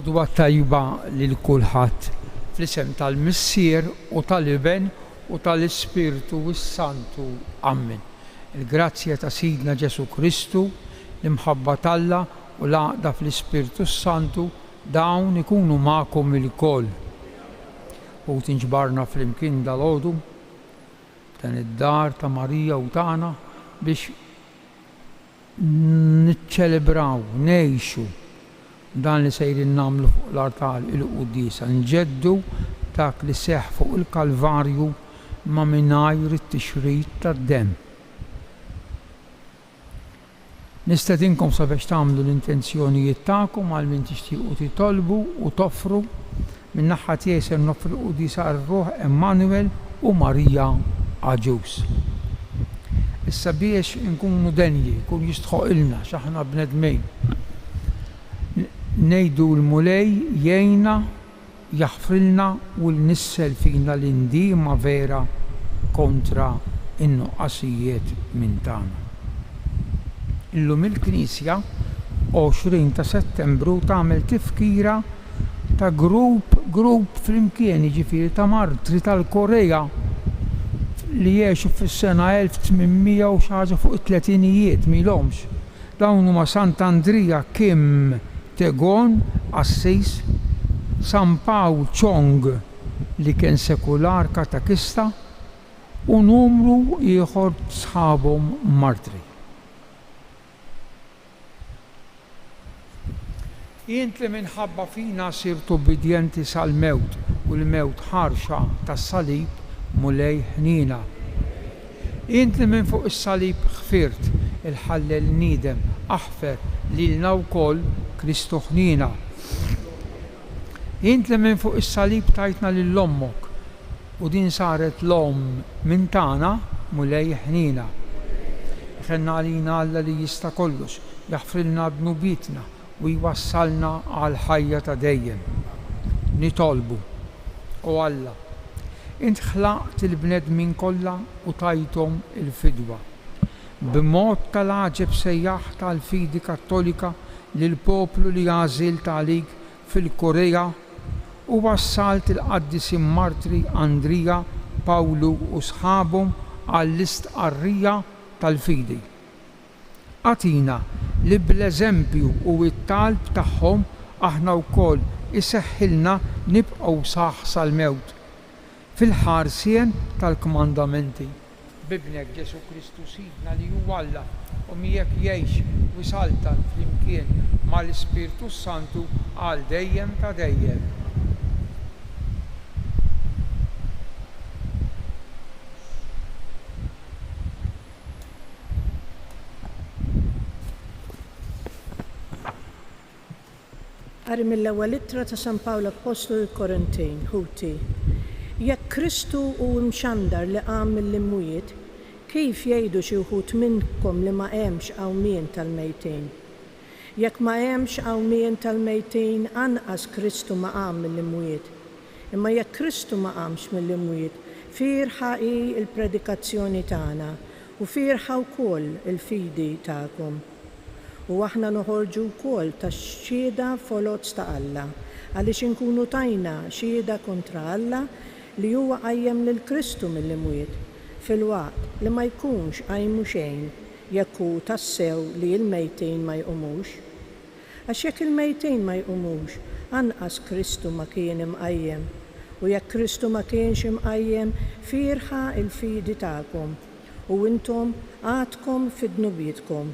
Lodwa tajba lil kulħadd fl-isem tal-Missier u tal-Iben u tal-Ispirtu s-Santu. Amen. Il-grazzja ta' Sidna Ġesu Kristu, l-imħabba t'Alla u l-għaqda fl-Ispirtu s-Santu dawn ikunu magħkom il-koll. U tinġbarna fl-imkien dal-għodu dan id-dar ta' Marija u tagħna biex niċċelebraw, ngħixu dan li sejrin nagħmlu fuq l-artal il-Qudiesa, nġeddu dak li seħħ fuq il-Kalvarju ma mingħajr it-tixrid tad-demm. Nistedinkom sabiex tagħmlu l-intenzjonijiet tagħkom għal min tixtiequ titolbu u toffru min-naħa tiegħi se noffri l-Qudiesa ar-Ruħ Emmanuel u Marija Aġus. Issa biex inkunu denji, kun jistħoq ilna x'aħna bnedmejn. Ngħidu l-mulej jgħinna, jaħfrilna u l-nissel fina l-indima vera kontra in-nuqqasijiet minn tagħna. Illum il-Knisja 20 ta' Settembru tagħmel tifkira ta' grupp flimkien jiġifieri ta' martri tal-Korea li jgħixu fis-sena 1800 u xi ħaġa fuq it-tletinijiet milhomx. Dawn huma Sant'Andrija Kim Tegon Assis, San Paul Chong li kien sekular katakista u numru ieħor sħabhom martri. Jint li minħabba fina sirt obbedjenti sal-mewt u l-mewt ħarxa tas-salib mulej ħnina. Jint li minn fuq is-salib ħfirt il-ħallel nidem aħfer lilna wkoll Kristu ħnina. Jint li minn fuq is-salib tajtna lill-ommok u din saret l-om minn tagħna mulej ħnina. Ħenna għalina Alla li jista' kollox, jaħfrilna b'nubietna u jwassalna għal ħajja ta' dejjem. Nitolbu u Alla, int ħlaqt il-bnedmin kollha u tajthom il-fidwa. B'mod tal-għaġeb sejjaħ tal-fidi Kattolika lil poplu li għażilt għalik fil-Korea u wassalt il-qaddisi martri Andrija, Pawlu u sħabhom għall-istqarrija tal-fidi. Atina li bl-eżempju u t-talb tagħhom aħna wkoll iseħħilna nibqgħu saħħ sal-mewt fil-ħarsien tal-kmandamenti. Bibnek Ġesu Kristu Sidna li huwa Alla u miegħek jgħix u saltan flimkien mal-Ispirtu Santu għal dejjem ta' dejjem. Qari mill-ewwel ittra ta' San Pawl Apostolu l-Korintin, Ħuti. Jekk Kristu hu mxandar li qam mill-imwiet, kif jgħidu xi wħud minnkom li ma hemmx qawmien tal-mejtin? Jekk ma hemmx qawmien tal-mejtin, anqas Kristu ma qam mill-imwiet. Imma jekk Kristu ma qamx mill-imwiet, firħa hi l-predikazzjoni tagħna u firħa wkoll il-fidi tagħkom. U aħna noħorġu wkoll tax-xhieda foloz ta' Alla, għaliex inkunu tajna xhieda kontra Alla li huwa qajjem lil Kristu mill-imwiet, fil-waqt li ma jkunx qajmu xejn jekk hu tassew li l-mejtejn ma jqumux. Għax jekk il-mejtejn ma jqumux, anqas Kristu ma kien imqajjem, u jekk Kristu ma kienx imqajjem, firħa il-fidi tagħkom u intom għadkom fid-dnubietkom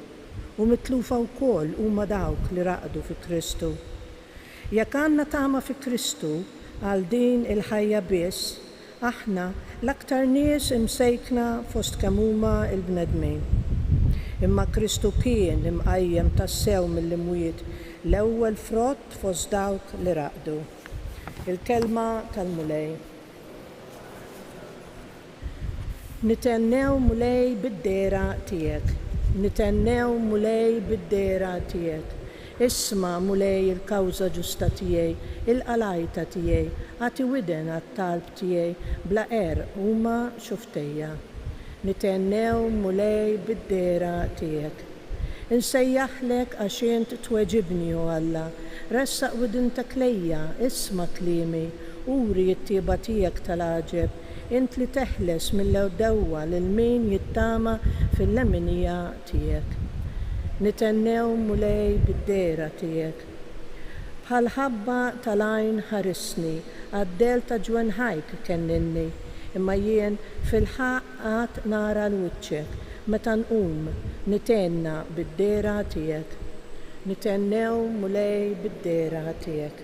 u mitlufa wkoll huma dawk li raqdu fi Kristu. Jekk għandna tama fi Kristu għal din il-ħajja biss, aħna l-aktar nies imsejkna fost kemm huma l-bnedmin. Imma Kristu kien imqajjem tassew mill-imwiet l-ewwel frott fost dawk li raqdu. Il-kelma tal-mulej. Nitennew mulej bid-dera tiegħek. Nitennew mulej bid-dera tiegħek. Isma' mulej il-kawża ġusta tiegħi, il-qalajta tiegħi, għati widen għat-talb tiegħi bla huma xuftejja. Nitennew mulej bid-dera tiegħek. insejjaħlek għax int tweġibni u Alla. Ressaq widintek lejja, isma' kliemi, uri t-tieba tiegħek tal-għaġeb. Int li teħles mill-dewwa lil min jittama fil-leminija tiegħek. Nitennew mulej bid-dera tiegħek. Bħal ħabba tal-għajn ħarisni, għaddel ta' ġwenħajk kenninni, imma jien fil-ħaqqat nara l-wiċċek, meta nqum nitenna bid-dera tiegħek. Nitennew mulej bid-dera tiegħek.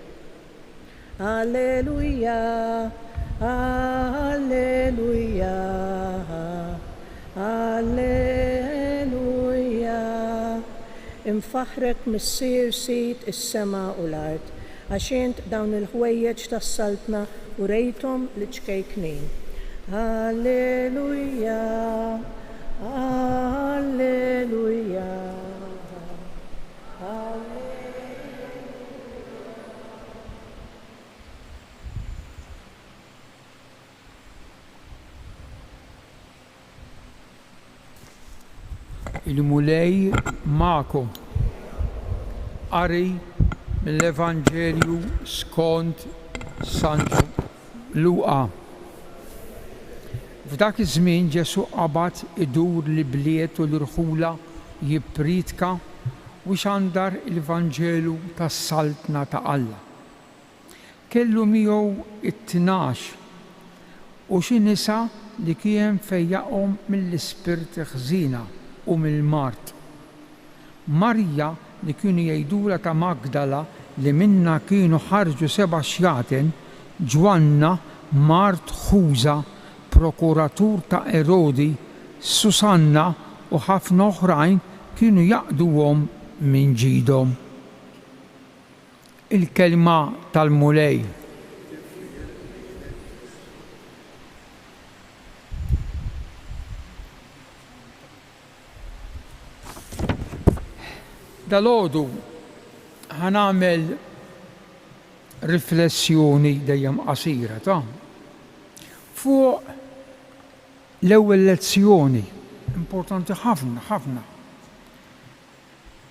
Alleluja, alleluja, alleluja. Infaħrek missir sit is-sema u l-art, għax int dawn il-ħwejjeġ tas-saltna u rejthom li ċkejknin. Alleluja, alleluja. Il-mulej ma'kom. Qari mill-Evanġelju skont San Luqa. F'dak iż-żmien Ġesu qabad idur li bliet u l-irħula jippritka u xandar il-Vanġelu tas-saltna ta' Alla. Kellu miegħu 12 u xi nisa li kien fejjaqhom mill-ispirti ħżina u mill-mart. Marja li kienu jgħidula ta' Magdala li minna kienu ħarġu 7 xjaten, Ġwanna, Mart Ħuża, prokuratur ta' Erodi, Susanna u ħafna oħrajn kienu jaqduhom minn ġidhom. Il-kelma tal-mulej. Dal-għodu ħanamel riflessjoni dejjem qasira fuq l-ewwel lezzjoni importanti ħafna.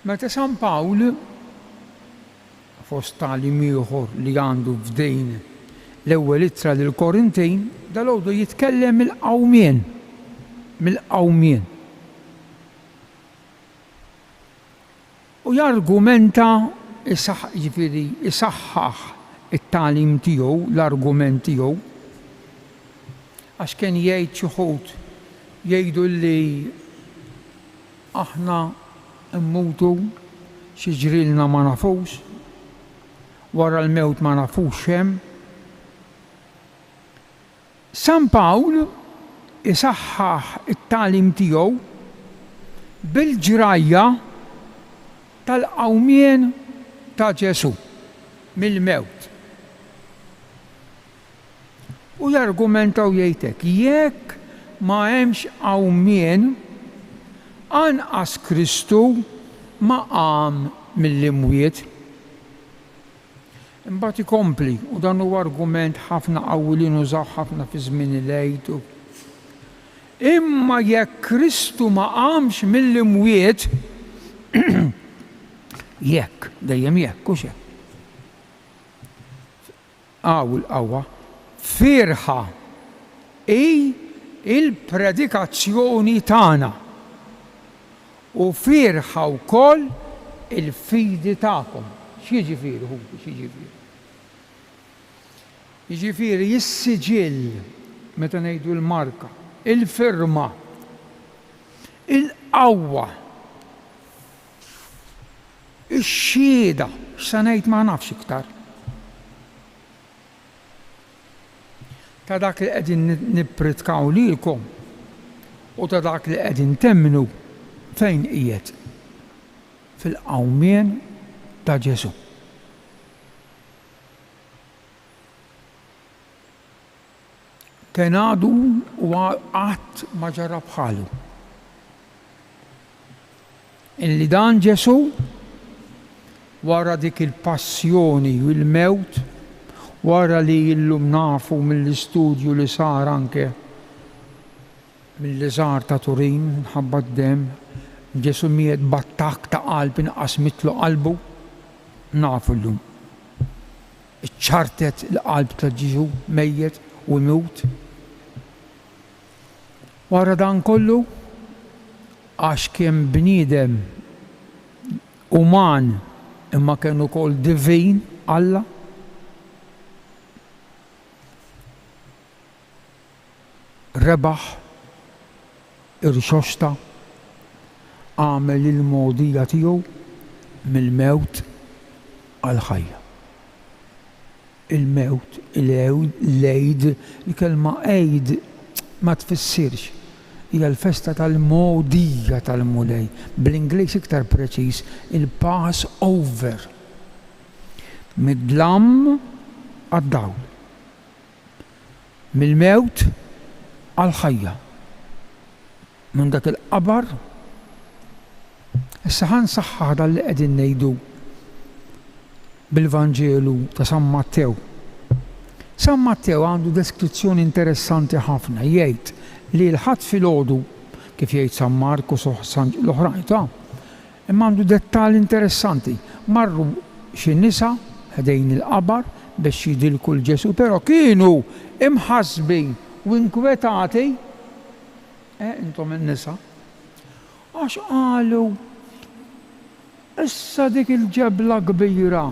Meta San Pawl fost tagħlim ieħor li għandu f'dejn l-ewwel ittra lil Korintin, dal-għodu jitkellem mill-qawmien. U jargumenta isaħħaħ it-tagħlim tiegħu, l-argument tiegħu, għax kien jgħid xi ħud jgħidu li aħna mmutu xi ġrilna ma nafux, wara l-mewt ma nafux hemm. San Pawl isaħħaħ it-tagħlim tiegħu bil-ġrajja tal-qawmien ta' Ġesu mill-mewt. U jargumentaw jgħidlek, jekk ma hemmx qawmien, anqas Kristu ma qam mill-imwiet. Imbagħad ikompli, u dan huwa argument ħafna qawwi li nużaw ħafna fi żmien il-Għid. Imma jekk Kristu ma qamx mill-imwiet, jekk, dejjem jekk, u xekk. L-qawwa, firħa il-predikazzjoni tagħna u firħa wkoll il-fidi tagħkom. X'jiġifieri hu, x'jiġifieri? Jiġifieri is-siġill meta ngħidu l-marka, il-firma, il-qawwa, ix-xhieda, x'sa ngħid ma nafx iktar. Ta' dak li qegħdin nippritkaw lilkom u ta' dak li qegħdin temmnu fejn qiegħed? Fil-qawmien ta' Ġesu. Kien għadu u qatt ma ġara bħalu. Illi dan Ġesu wara dik il-passjoni u l-mewt, wara li illum nafu mill-istudju li sar anke mill-Iżgħar ta' Turin, nħabba d-dem, Ġesu miet battak ta' qalb inqas mitlu qalbu, nafu llum. Iċċartet il-qalb ta' Ġesu mejjet u imut. Wara dan kollu, għax kien bniedem uman imma kien ukoll divin Alla, rebaħ ir-xoxta għamel il-modija tiegħu mill-mewt għal-ħajja. Il-mewt, l-ejd, il-kelma ejd ma tfissirx. Hija l-festa tal-modija tal-mulej. Bl-Ingliż iktar preċiż, il-pass over. Mid-dlam għad-dawl. Mill-mewt għal-ħajja. Minn dak il-qabar, issa ħansaħħaħ dal li qegħdin ngħidu bil-Vanġelu ta' San Mattew. San Mattew għandu deskrizzjoni interessanti ħafna, jgħid li l-ħadd filgħodu kif jgħid San Markus u l-oħrajn ta' imma għandu dettall interessanti. Marru xi nisa ħdejn il-qabar biex jidilku l-Ġesu, però kienu imħasbin u inkwetati intom in-nisa għax qalu issa dik il-ġebla kbira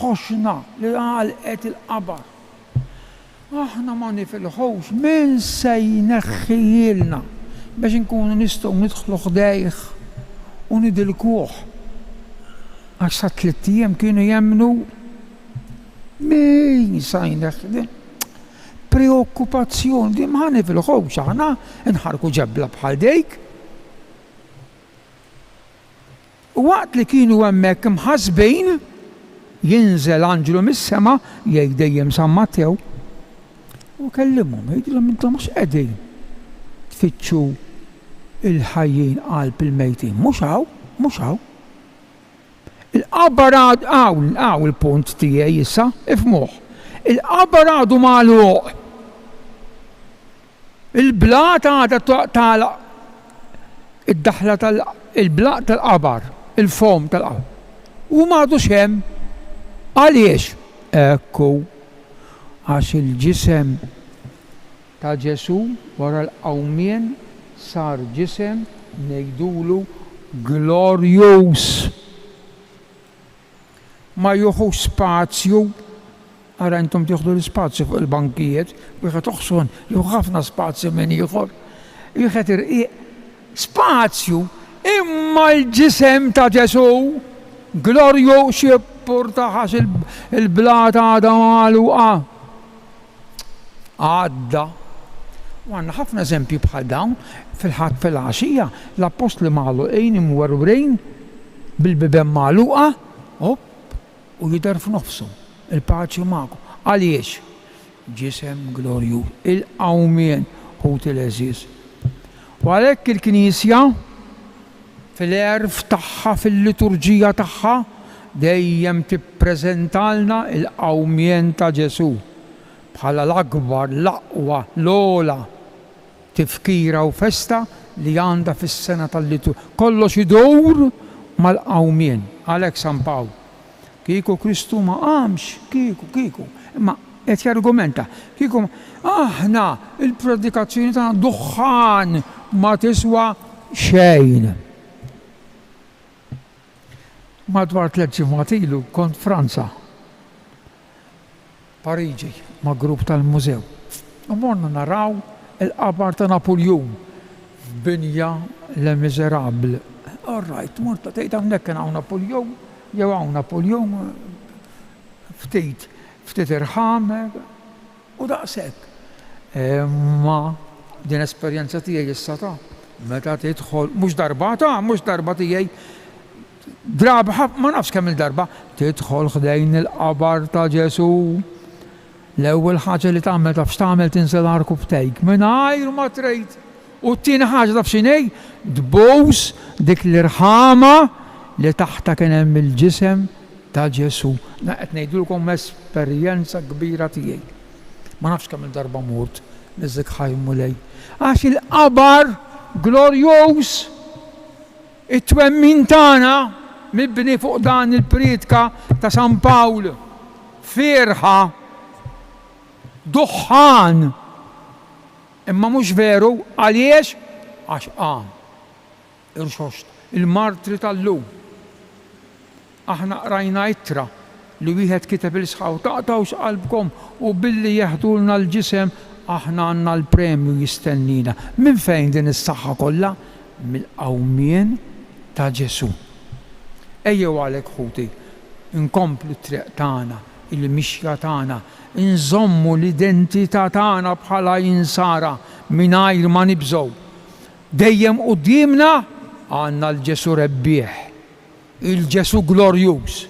ħoxna li għalqet il-qabar. Aħna ma nifilħux min se jneħħijilna biex nkunu nistgħu nidħlu ħdejh u nidilkuh. Għax sa 3 ijiem kienu jemmnu min se jneħħi. Preokkupazzjoni di ma nifilħux aħna nħarku ġebla bħal dejk. Waqt li kienu hemmhekk imħasbin, jinżel anġlu mis-sema jgħid dejjem San Mattew u kellimhom jgħidilhom intom mhux qegħdin tfittxu il-ħajjin qalb il-mejtin. Mhux hawn. Il-qabar għaw il-punt tiegħi issa, ifhmuh. Il-qabar għadu magħluq. Il-blat għadha tagħlaq id-daħla il-blaq tal-qabar, il-fom tal-qabar. U m'għadux hemm. Għaliex? Ekku, għax il-ġisem ta' Ġesu wara l-qawmien sar ġisem ngħidulu glorjus. Ma juħu spazju, ara intom tieħdu l-spazju fuq il-bankijiet, wieħed toħson jew ħafna spazju minn ieħor. Wieħed spazju imma l-ġisem ta' Ġesu glorjus jippurtaħax il-blata għadha magħluqa. Għadda. U għandna ħafna eżempji bħal dawn fil-ħadd fil-għaxija l-apostli magħluqin imwerwrejn bil-bibem magħluqa u jidher f'nofshom il-paċi magħkom. Għaliex? Ġisem glorju il-qawmien ħut il-eżiż. U għalhekk il-Knisja fil-erf tagħha fil-liturġija tagħha dejjem tippreżentalna il-qawmien ta' Ġesu bħala l-akbar, l-aqwa, l-ogħla tifkira u festa li għandha fis-sena tal-liturġija. Kollox idur mal-qawmien. Għalhekk San Pawl. Kieku Kristu ma qamx, kieku. Imma qed jargumenta. Kieku aħna il-predikazzjoni tagħna duħħan ma tiswa xejn. Madwar 3 ġimgħat ilu kont Franza, Pariġi, ma' grupp tal-mużew. U morna naraw il-qabar ta' Napoleon f'binja Le Miserable. All-right, morta tgħid hawnhekk kien hawn Napoleon, jew hawn Napoleon ftit irħam u daqshekk. Ma din esperjenza tiegħi issa ta' meta tidħol mhux darba tiegħi draba ma nafx kemm il-darba tidħol ħdejn il-qabar ta' Ġesu. L-ewwel ħaġa li tagħmel taf x'tagħmel tinżel arku b'tejk mingħajr ma trid. U t-tieni ħaġa taf x'inhi tbowż dik l-irħama li taħta kien hemm il-ġisem ta' Ġesu. Qed ngħidulkom esperjenza kbira tiegħi. Ma nafx kemm il-darba mort niżek ħajmu lej. Għax il-qabar glorjuż, it-twemmin tagħna mibni fuq dan il-priedka ta' San Pawl, firħa, duħħan, imma mhux veru għaliex għax irxoxt il-martri tal-lum. Aħna qrajna ittra li wieħed kiteb il-sħaw taqtawx qalbkom u billi jeħdulna l-ġisem aħna għandna l-premju jistennina. Minn fejn din is-saħħa kollha? Mill-qawmien ta' Ġesu. Ejjew għalhekk ħuti, inkomplu t-triq tagħna, il-mixja tagħna, inżommu l-identità tagħna bħala jinsara mingħajr ma nibżgħu. Dejjem qudiemna għandna l-Ġesu rebbieħ, il-Ġesu glorjuż,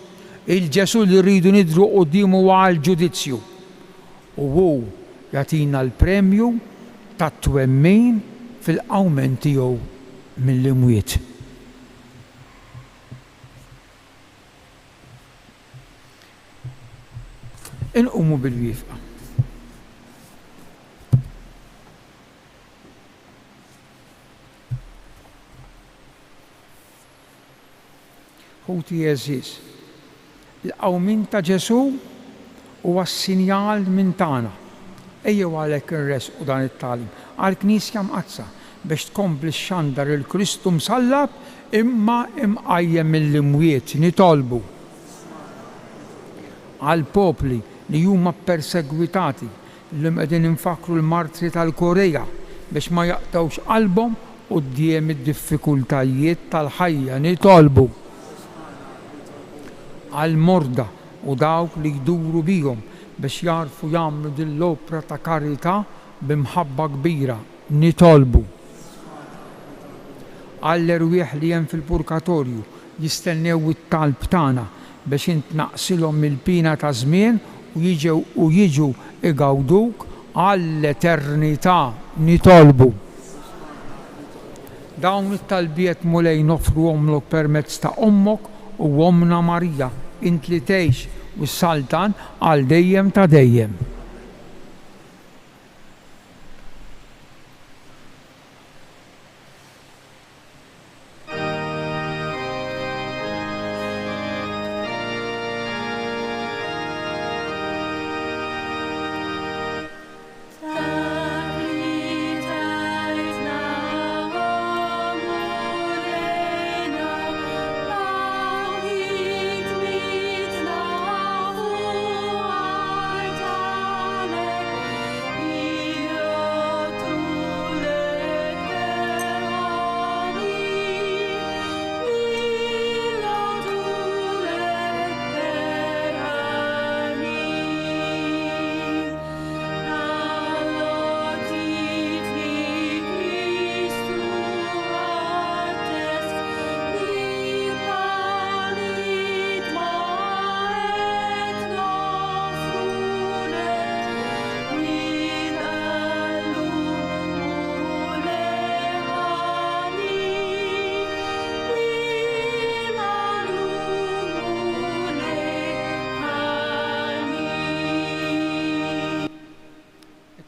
il-Ġesu li rridu nidhru qudiemu għal ġudizzju. U hu jagħtina l-premju tat-twemmin fil-qawmen tiegħu mill-imwiet. Inqumu bil-wifqa. Ħuti jeżis, il-qawmin ta' Ġesu huwa s-sinjal minn tagħna. Ejjew għalhekk irresqu dan it-tagħlim għall-Knisja mqazza biex tkompli xxandar il-Kristu msallab imma imqajjem mill-imwiet nitolbu għal popli li huma persegwitati li qegħdin infakru l-martri tal-Korea biex ma jaqtawx qalbhom quddiem id-diffikultajiet tal-ħajja nitolbu għal morda u dawk li jduru bihom biex jarfu jagħmlu din l-opra ta' karità b'imħabba kbira nitolbu għall-erwieħ li hemm fil-purgatorju jistennew it-talb tagħna biex intnaqsilhom mill-pina ta' żmien u jiġu igawduk għall-eternità nitolbu. Dawn it-talbiet mulej nofruhomlok permezz ta' ommok u omna Marija int li tgħix u s-saltan għal dejjem ta' dejjem.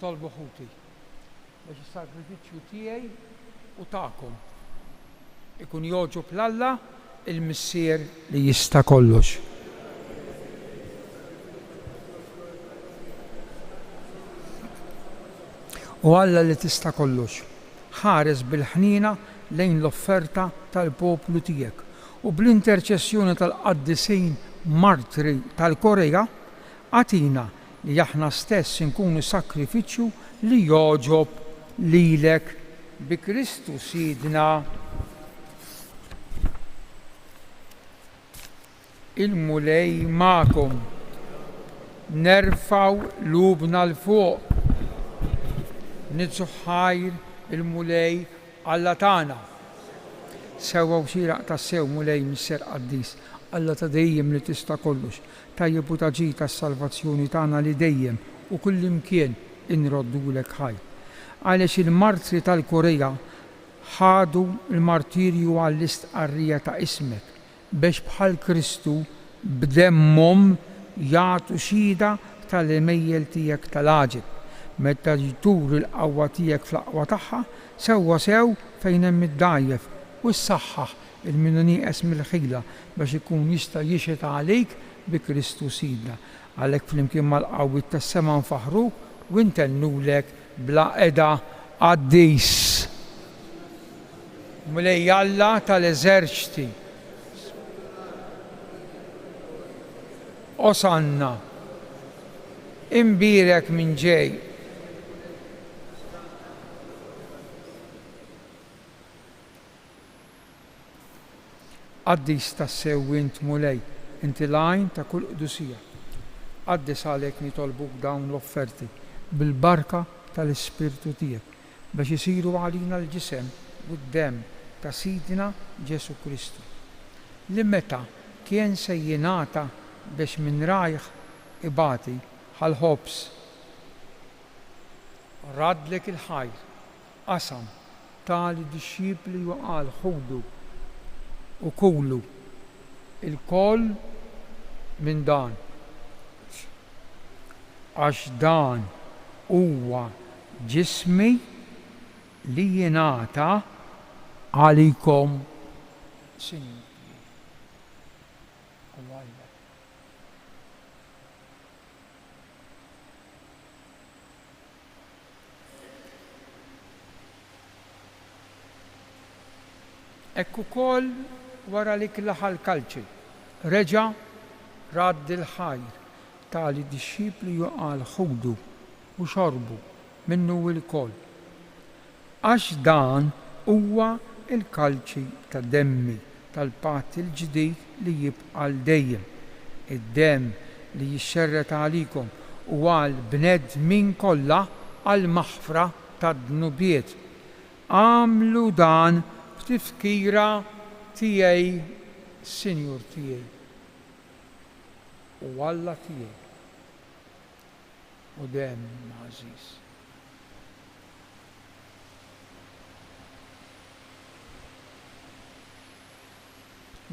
Tolbu ħuti biex is-sagrifiċċju tiegħi u tagħkom ikun jogħġob l-Alla il-Missier li jista' kollox. U Alla li tista' kollox, ħares bil-ħnina lejn l-offerta tal-poplu tiegħek u bl-interċessjoni tal-qaddisejn martri tal-Korea għatina li aħna stess inkunu sakrifiċċju li jogħġob lilek bi Kristu Sidna. Il-mulej magħkom nerfaw lubna l-fuq nitsu ħajr il-mulej Alla tagħna. Sewwa xieraq tassew mulej Misser Qaddis Alla ta' dejjem li tista' kollox, tajjeb u taġi tas-salvazzjoni tagħna li dejjem u kullimkien inroddulek ħaj. Għaliex il-martri tal-Korea ħadu l-martirju għall-istqarrija ta' ismek biex bħal Kristu b'demmhom jagħtu xhieda tal-imejjel tiegħek tal-għaġeb meta jtur il-qawwa tiegħek fl-aqwa tagħha, sewwa sew fejn hemm id-dgħajjef u ssaħħaħ il-min nieqes mill-ħila biex ikun jista' jixhet għalik bi Kristu Sidna. Għalhekk flimkien mal-qawwiet tas-sema nfaħruk u ntennulek bla qeda qaddis. Mulej Alla tal-eżerċiti. Osanna. Imbirek minn ġej. Qaddis tas-sew int mulej, inti lajn ta' kull qdusija. Qaddis għalhekk nitolbuk dawn l-offerti bil-barka tal-Ispirtu tiegħek biex isiru għalina l-ġisem u d-demm ta' Sidna Ġesu Kristu. Li meta kien se jingħata biex minn rajħ ibati ħal-ħobs radlek il-ħajr qasam tali dixxipli u qal ħudu u kulu il-koll minn dan għax dan huwa ġismi li jingħata għalikom. Sinjur. Ekku kol wara li klaħal kalċi, reġa radd il-ħajr tali dixxipli juqal ħudu u xorbu minnu il-kol. Għax dan huwa il-kalċi ta' demmi tal-patt il-ġdid li jibqa' dejjem. Id-demm li jixxerret għalikom u għal bnedmin kollha għal maħfra tad-dnubiet. Għamlu dan f'tifkira tiegħi, Sinjur tiegħi u Alla tiegħi u demm għażiż.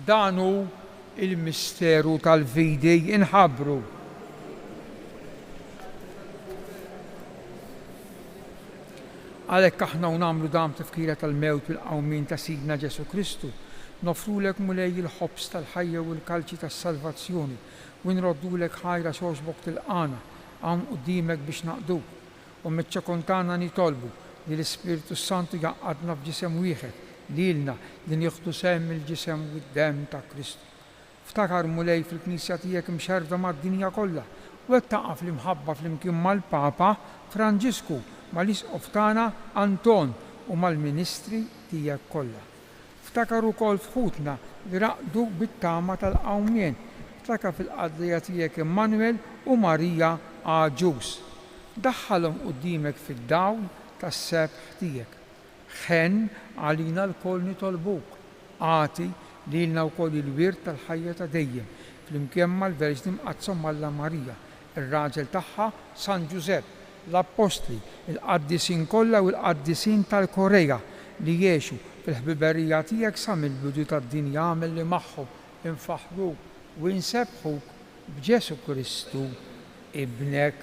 Dan hu il-misteru tal-fidi inħabbru. Għalhekk aħna nagħmlu dam tifkira tal-mewt bil-qawmin ta' Sidna Ġesu Kristu, nofrulek mulej il-ħobs tal-ħajja u l-kalċi tas-salvazzjoni u nroddulek ħajra xogħbok tilqana hawn quddiemek biex naqduk u miċ-ċakontana nitolbu li l-Ispiritu Santu jaqgħadna f'ġisem wieħed lilna li nieħdu sehem il-ġisem u d-demm ta' Kristu. Ftakar mulej fil-Knisja tiegħek imxerda mad-dinja kollha u qed taqa' fl-imħabba flimkien mal-Papa Franġisku mal-Isqof tagħna Anton u mal-Ministri tiegħek kollha. Ftakar ukoll fħutna li raqdu bit-tama tal-qawmien. Ftakar fil-qadrija tiegħek Immanuel u Marija Għaġus. Daħħalhom quddiemek fid-dawl tas-sebħ tiegħek. Ħen għalina l-koll nitolbuk. Għati lilna wkoll il-wirt tal-ħajja ta' dejjem flimkien mal-Verġni Mqazzam Malla Marija, ir-raġel tagħha San Ġusepp, l-Apostli, il-qaddisin kollha u l-qaddisin tal-Korea li jgħixu fil-ħbiberija tiegħek sa mill-bidu tad-dinja għamel li magħhom infaħruk u nsebħuk b'Ġesu Kristu ibnek.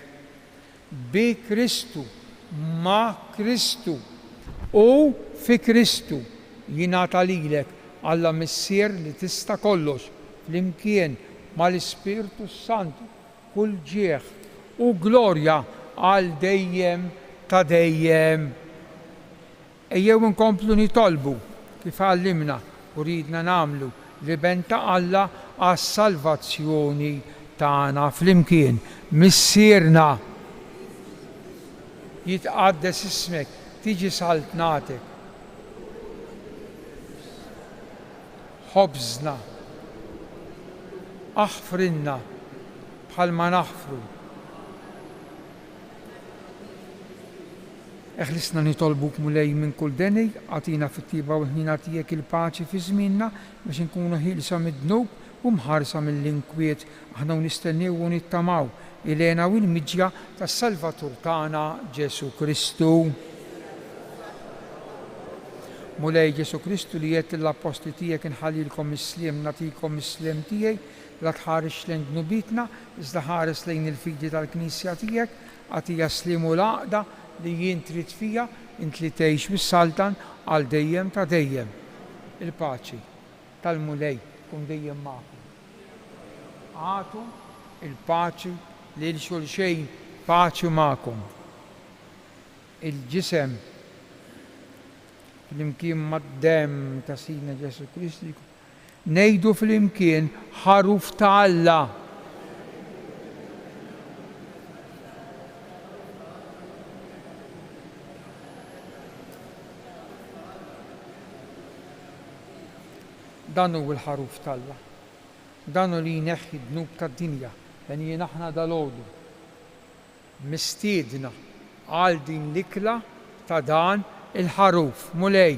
Bi Kristu, ma' Kristu u fi Kristu jingħata lilek Alla missier li tista' kollox flimkien mal-Ispirtu Santu kull ġieħ u glorja għal dejjem ta' dejjem. Ejjew inkomplu nitolbu kif għallimna u ridna nagħmlu li benta Alla għas-salvazzjoni tagħna flimkien. Missierna jitqaddes ismek, tiġi saltnatek. ħobżna, aħfrinna bħalma naħfru. Eħlisna nitolbuk mulej minn kull deni, għatina fit-tiba u ħnina tiegħek il-paċi fi żmienna biex inkunu ħilsa mid-dnub u mħarsa mill-inkwiet aħna nistennew u nittamaw ilena u l-miġja tas-Salvatur tagħna Ġesu Kristu. Mulej Ġesu Kristu li jgħid l-apostli tiegħek inħallilkom is-sliem nagħtikom is-sliem tiegħi la tħares lejn dnubitna iżda ħares lejn il-fidi tal-Knisja tiegħek għati jaslimu l-għaqda li jien trid fija int li tgħix bis-Saltan għal dejjem ta' dejjem. Il-paċi tal-Mulej kun dejjem magħkom. Għatu il-paċi lil xulxejn, paċi magħkom. Il-ġisem fl-imkien mad-dem ta' Sidna Ġesu Kristi ngħidu fl-imkien ħaruf ta' Alla. Dan hu l-ħaruf tal-Alla. Dan hu li jneħħi d-dnub tad-dinja. Jien aħna dalgħodu mistiedna għal din l-ikla ta' dan il-ħaruf. Mulej.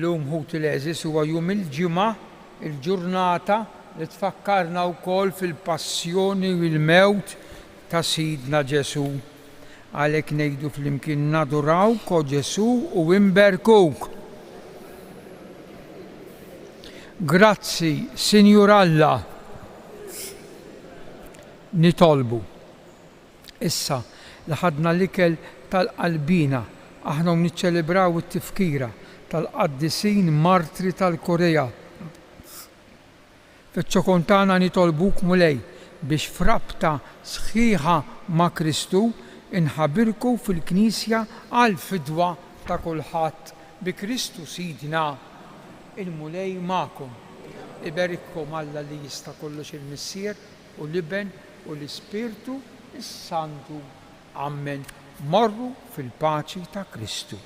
Illum ħut il-eżis huwa jum il-ġimgħa, il-ġurnata li tfakkarna wkoll fil-passjoni u l-mewt ta' Sidna Ġesu. Għalhekk ngħidu flimkien nadurawk o Ġesu u imberkuk. Grazzi, Sinjur Alla. Nitolbu. Issa li ħadna l-ikel tal-qalbina aħna niċċelebraw it-tifkira tal-qaddisin martri tal-Korea. Fiċ-ċokontana nitolbuk mulej biex frabta sħiħa ma' Kristu inħabirku fil-Knisja għal fidwa ta' kulħadd bi Kristu Sidna. Il-mulej ma'kom. Iberikkom Alla li jista' kollox il-Missier u l-Iben u l-Ispirtu is-Santu. Amen. Morru fil-paċi ta' Kristu.